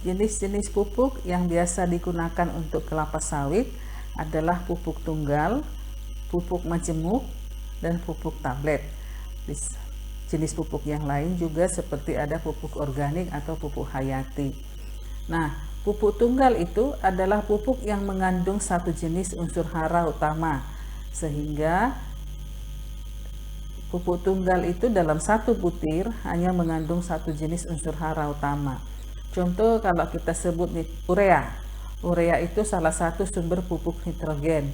Jenis-jenis pupuk yang biasa digunakan untuk kelapa sawit adalah pupuk tunggal, pupuk majemuk, dan pupuk tablet. Jenis pupuk yang lain juga seperti ada pupuk organik atau pupuk hayati. Nah, pupuk tunggal itu adalah pupuk yang mengandung satu jenis unsur hara utama, sehingga pupuk tunggal itu dalam satu butir hanya mengandung satu jenis unsur hara utama. Contoh kalau kita sebut urea. Urea itu salah satu sumber pupuk nitrogen.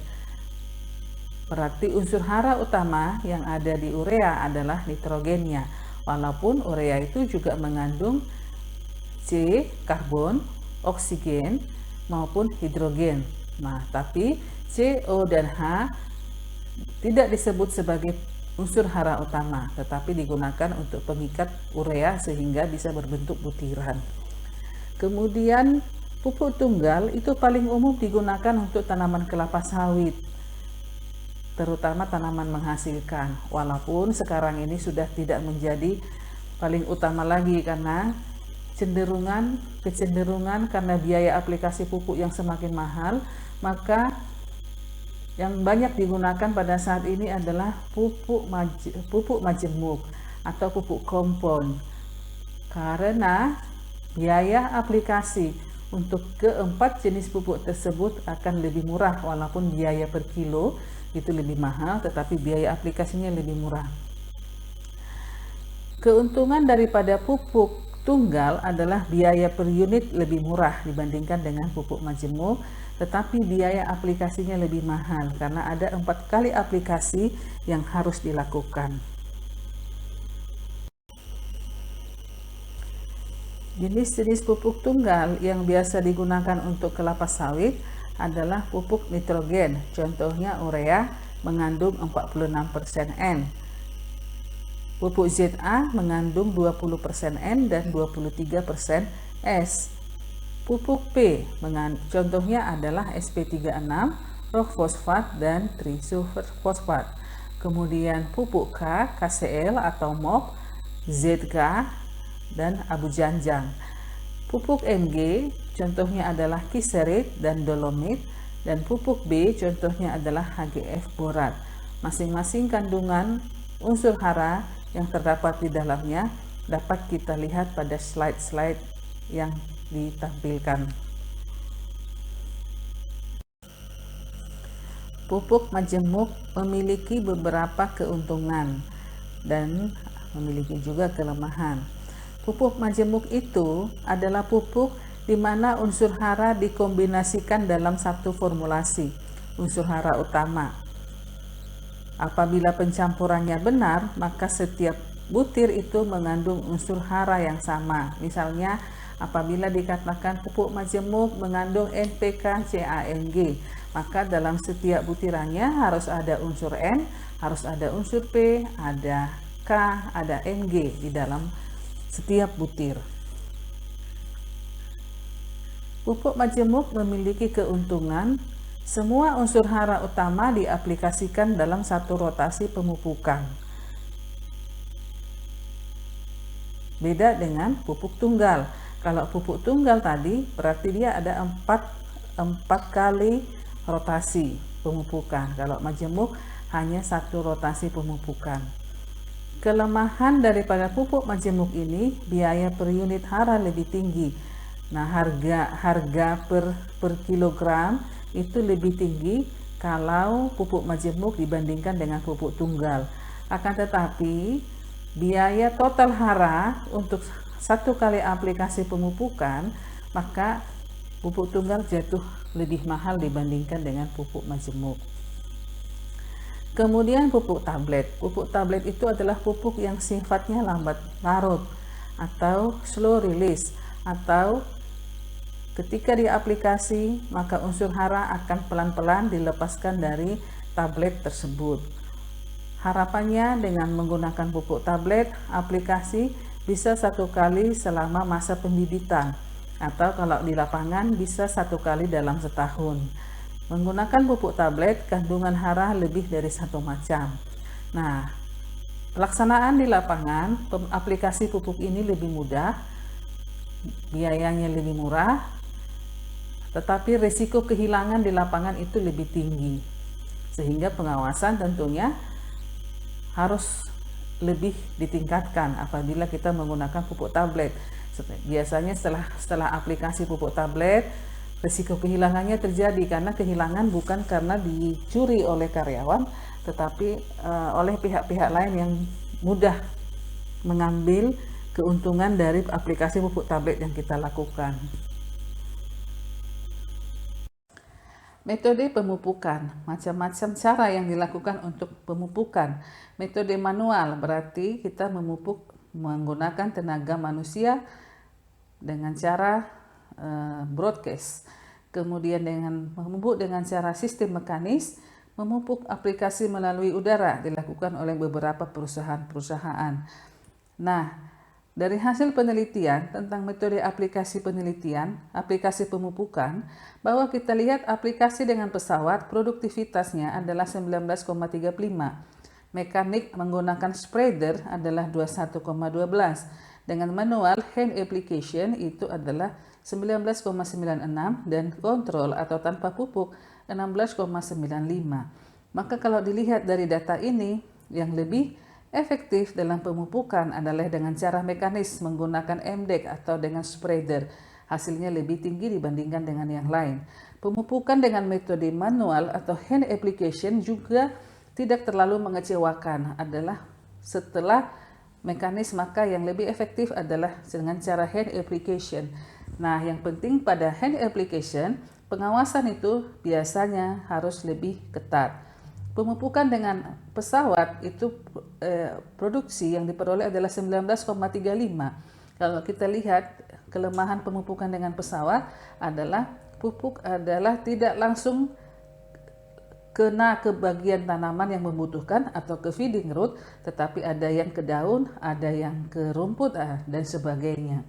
Berarti unsur hara utama yang ada di urea adalah nitrogennya. Walaupun urea itu juga mengandung C, karbon, oksigen, maupun hidrogen. Nah, tapi C, O, dan H tidak disebut sebagai unsur hara utama, tetapi digunakan untuk pengikat urea sehingga bisa berbentuk butiran. Kemudian pupuk tunggal itu paling umum digunakan untuk tanaman kelapa sawit, terutama tanaman menghasilkan, walaupun sekarang ini sudah tidak menjadi paling utama lagi karena kecenderungan karena biaya aplikasi pupuk yang semakin mahal, maka yang banyak digunakan pada saat ini adalah pupuk majemuk atau pupuk kompon, karena biaya aplikasi untuk keempat jenis pupuk tersebut akan lebih murah, walaupun biaya per kilo itu lebih mahal, tetapi biaya aplikasinya lebih murah. Keuntungan daripada pupuk tunggal adalah biaya per unit lebih murah dibandingkan dengan pupuk majemuk, tetapi biaya aplikasinya lebih mahal karena ada 4 kali aplikasi yang harus dilakukan. Jenis-jenis pupuk tunggal yang biasa digunakan untuk kelapa sawit adalah pupuk nitrogen, contohnya urea mengandung 46% N. Pupuk ZA mengandung 20% N dan 23% S. Pupuk P, contohnya adalah SP36, rock fosfat, dan trisulfur fosfat. Kemudian pupuk K, KCl atau MOP, ZK, dan abu janjang. Pupuk Mg, contohnya adalah kiserit dan dolomit, dan pupuk B, contohnya adalah HGF borat. Masing-masing kandungan unsur hara yang terdapat di dalamnya dapat kita lihat pada slide-slide yang ditampilkan. Pupuk majemuk memiliki beberapa keuntungan dan memiliki juga kelemahan. Pupuk majemuk itu adalah pupuk di mana unsur hara dikombinasikan dalam satu formulasi unsur hara utama. Apabila pencampurannya benar, maka setiap butir itu mengandung unsur hara yang sama. Misalnya, apabila dikatakan pupuk majemuk mengandung NPK CANG, maka dalam setiap butirannya harus ada unsur N, harus ada unsur P, ada K, ada Mg di dalam setiap butir. Pupuk majemuk memiliki keuntungan semua unsur hara utama diaplikasikan dalam satu rotasi pemupukan. Beda dengan pupuk tunggal. Kalau pupuk tunggal tadi berarti dia ada 4 kali rotasi pemupukan. Kalau majemuk hanya satu rotasi pemupukan. Kelemahan daripada pupuk majemuk ini, biaya per unit hara lebih tinggi. Nah, harga per kilogram itu lebih tinggi kalau pupuk majemuk dibandingkan dengan pupuk tunggal. Akan tetapi biaya total hara untuk satu kali aplikasi pemupukan, maka pupuk tunggal jatuh lebih mahal dibandingkan dengan pupuk majemuk. Kemudian pupuk tablet. Pupuk tablet itu adalah pupuk yang sifatnya lambat larut atau slow release, atau ketika diaplikasi maka unsur hara akan pelan-pelan dilepaskan dari tablet tersebut. Harapannya dengan menggunakan pupuk tablet, aplikasi bisa 1 kali selama masa pembibitan, atau kalau di lapangan bisa 1 kali dalam setahun. Menggunakan pupuk tablet, kandungan hara lebih dari 1 macam. Nah, pelaksanaan di lapangan, aplikasi pupuk ini lebih mudah biayanya lebih murah, tetapi risiko kehilangan di lapangan itu lebih tinggi. Sehingga pengawasan tentunya harus lebih ditingkatkan apabila kita menggunakan pupuk tablet. Biasanya setelah aplikasi pupuk tablet, risiko kehilangannya terjadi karena kehilangan bukan karena dicuri oleh karyawan, tetapi oleh pihak-pihak lain yang mudah mengambil keuntungan dari aplikasi pupuk tablet yang kita lakukan. Metode pemupukan, macam-macam cara yang dilakukan untuk pemupukan. Metode manual berarti kita memupuk menggunakan tenaga manusia dengan cara broadcast. Kemudian dengan memupuk dengan cara sistem mekanis, memupuk aplikasi melalui udara dilakukan oleh beberapa perusahaan-perusahaan. Nah, dari hasil penelitian tentang metode aplikasi aplikasi pemupukan, bahwa kita lihat aplikasi dengan pesawat produktivitasnya adalah 19,35. Mekanik menggunakan spreader adalah 21,12. Dengan manual hand application itu adalah 19,96 dan kontrol atau tanpa pupuk 16,95. Maka kalau dilihat dari data ini, yang lebih efektif dalam pemupukan adalah dengan cara mekanis menggunakan MDEC atau dengan spreader. Hasilnya lebih tinggi dibandingkan dengan yang lain. Pemupukan dengan metode manual atau hand application juga tidak terlalu mengecewakan. Adalah setelah mekanis, maka yang lebih efektif adalah dengan cara hand application. Nah, yang penting pada hand application, pengawasan itu biasanya harus lebih ketat. Pemupukan dengan pesawat itu produksi yang diperoleh adalah 19,35. Kalau kita lihat kelemahan pemupukan dengan pesawat adalah pupuk adalah tidak langsung kena ke bagian tanaman yang membutuhkan atau ke feeding root, tetapi ada yang ke daun, ada yang ke rumput dan sebagainya.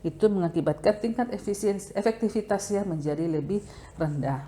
Itu mengakibatkan tingkat efektivitasnya menjadi lebih rendah.